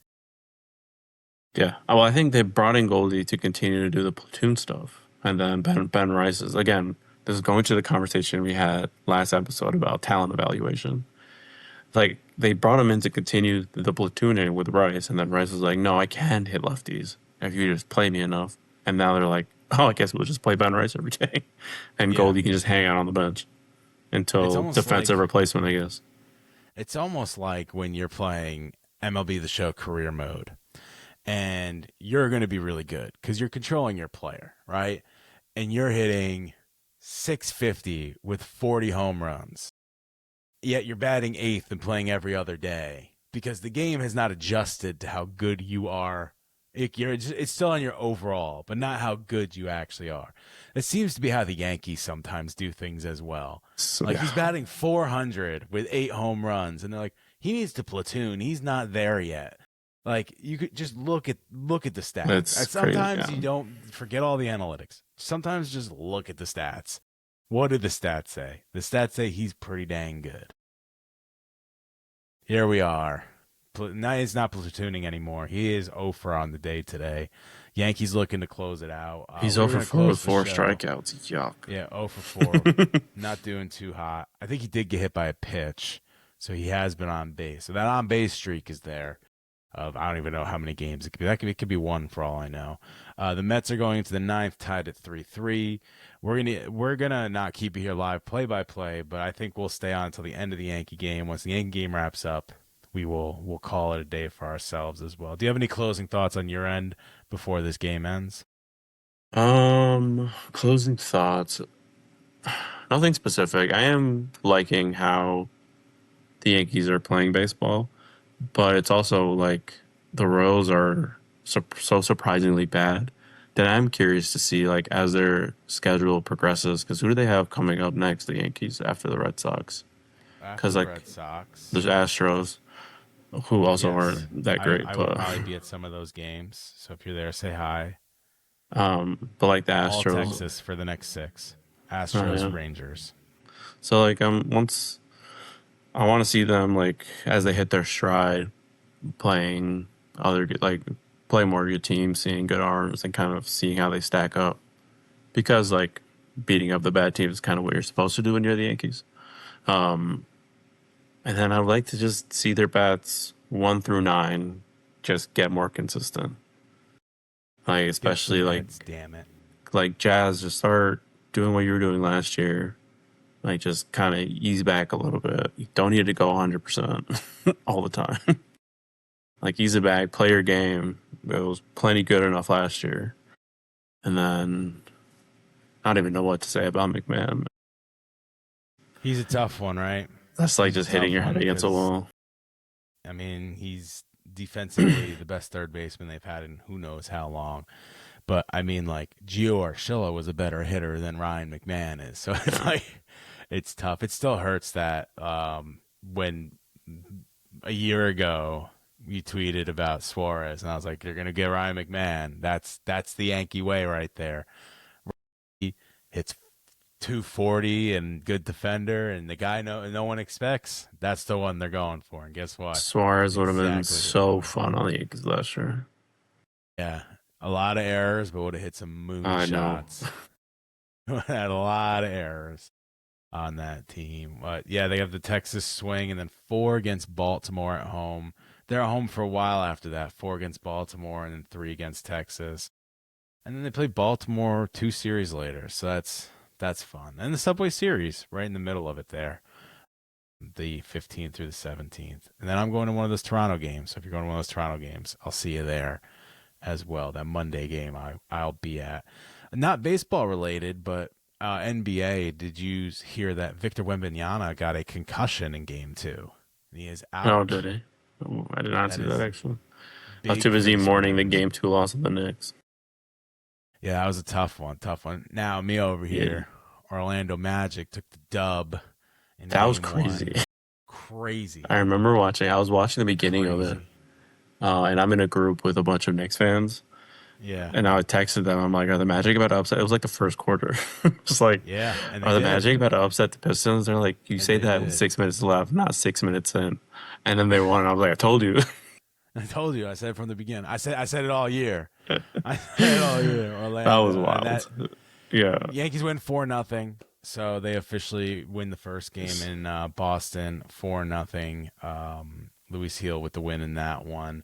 yeah. Well, I think they brought in Goldie to continue to do the platoon stuff, and then Ben Rice is again. This is going to the conversation we had last episode about talent evaluation. Like they brought him in to continue the platooning with Rice, and then Rice was like, "No, I can hit lefties if you just play me enough." And now they're like, "Oh, I guess we'll just play Ben Rice every day, and Yeah. Goldie can just hang out on the bench until almost defensive like- replacement." I guess. It's almost like when you're playing MLB The Show career mode, and you're going to be really good because you're controlling your player, right? And you're hitting 650 with 40 home runs. Yet you're batting eighth and playing every other day because the game has not adjusted to how good you are. It's still on your overall, but not how good you actually are. It seems to be how the Yankees sometimes do things as well. So, Like he's batting 400 with 8 home runs, and they're like, he needs to platoon. He's not there yet. Like you could just look at the stats. That's And sometimes crazy, yeah. you don't forget all the analytics. Sometimes just look at the stats. What do the stats say? The stats say he's pretty dang good. Here we are. Now he's not platooning anymore. He is 0 for on the day today. Yankees looking to close it out. He's We were over gonna 4 with close the 4 show. strikeouts. Yuck. Yeah, 0 for 4. Not doing too hot. I think he did get hit by a pitch, so he has been on base. So that on base streak is there. of I don't even know how many games it could be. It could be one for all I know. The Mets are going into the ninth, tied at 3-3. We're gonna not keep you here live play by play, but I think we'll stay on until the end of the Yankee game. Once the Yankee game wraps up, we'll call it a day for ourselves as well. Do you have any closing thoughts on your end before this game ends? Closing thoughts. Nothing specific. I am liking how the Yankees are playing baseball, but it's also like the Royals are so surprisingly bad that I'm curious to see like as their schedule progresses. Because who do they have coming up next? The Yankees after the Red Sox. After Because the like Red Sox, there's Astros who also yes, aren't that I great, I will but probably be at some of those games. So if you're there, say hi. but like the All Astros. Texas for the next six. Yeah. Astros, Rangers. So like once I want to see them like as they hit their stride, playing like play more good teams, seeing good arms, and kind of seeing how they stack up. Because like beating up the bad teams is kind of what you're supposed to do when you're the Yankees. And then I'd like to just see their bats 1 through 9 just get more consistent. Like Get some especially hits, damn it. like Jazz just start doing what you were doing last year. Like just kind of ease back a little bit. You don't need to go 100% all the time. Like ease it back, play your game. It was plenty good enough last year. And then I don't even know what to say about McMahon. He's a tough one, right? That's like He's a just hitting tough your head one against a because wall. I mean he's defensively the best third baseman they've had in who knows how long. But I mean, like Gio Urshela was a better hitter than Ryan McMahon is, so it's Yeah. like it's tough. It still hurts that when a year ago you tweeted about Suarez, and I was like, "You're gonna get Ryan McMahon. That's the Yankee way right there." He hits 240 and good defender, and the guy no one expects. That's the one they're going for. And guess what? It's Suarez would have been exactly who they're so going fun for. on the Yankees last year. Yeah, a lot of errors, but would have hit some I know. moonshots. Had a lot of errors on that team. But yeah, they have the Texas swing and then 4 against Baltimore at home. They're at home for a while after that. 4 against Baltimore and then 3 against Texas. And then they play Baltimore 2 series later. So that's fun. And the Subway Series right in the middle of it there. The 15th through the 17th. And then I'm going to one of those Toronto games. So if you're going to one of those Toronto games, I'll see you there as well. That Monday game I'll be at. Not baseball related, but NBA. Did you hear that Victor Wembanyama got a concussion in Game 2? He is Oh, out. did he? Oh, I did not That see that is actually. I was too big for busy the mourning the Spurs. Game 2 loss of the Knicks. Yeah, that was a tough one. Tough one. Now me over Yeah, here, Orlando Magic took the dub in that was Game crazy. 1. Crazy, I remember watching. I was watching the beginning of it, crazy. and I'm in a group with a bunch of Knicks fans. Yeah, And I texted them. I'm like, "Are the Magic about to upset?" It was like the first quarter. Just like, yeah, and they "Are the did, Magic about to upset the Pistons?" They're like, "You and say they that with did. 6 minutes left, not 6 minutes in." And then they won. And I was like, "I told you." I told you. I said from the beginning. I said it all year. I said it all year. That was Orlando, and that wild. Yeah, Yankees win 4-0, so they officially win the first game in Boston 4-0. Luis Hill with the win in that one,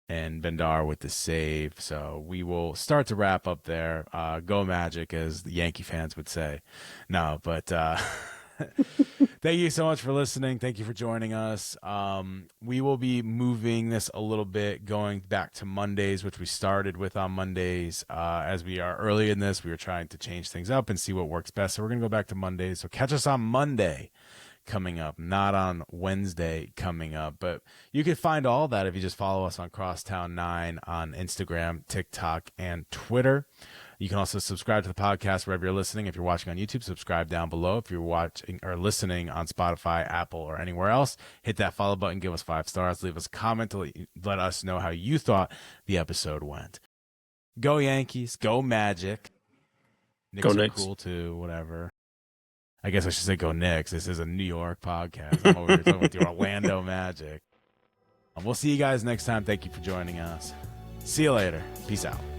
and Bendar with the save. So we will start to wrap up there. Go Magic, as the Yankee fans would say. No, but thank you so much for listening. Thank you for joining us. We will be moving this a little bit, going back to Mondays, which we started with on Mondays. As we are early in this, we were trying to change things up and see what works best. So we're going to go back to Mondays. So catch us on Monday coming up, not on Wednesday coming up. But you can find all that if you just follow us on Crosstown 9 on Instagram, TikTok, and Twitter. You can also subscribe to the podcast wherever you're listening. If you're watching on YouTube, subscribe down below. If you're watching or listening on Spotify, Apple, or anywhere else, hit that follow button, give us 5 stars, leave us a comment to let us know how you thought the episode went. Go Yankees, go Magic. go Knicks are Knicks. cool too, whatever. I guess I should say go Knicks. This is a New York podcast. I'm over here talking with the Orlando Magic. We'll see you guys next time. Thank you for joining us. See you later. Peace out.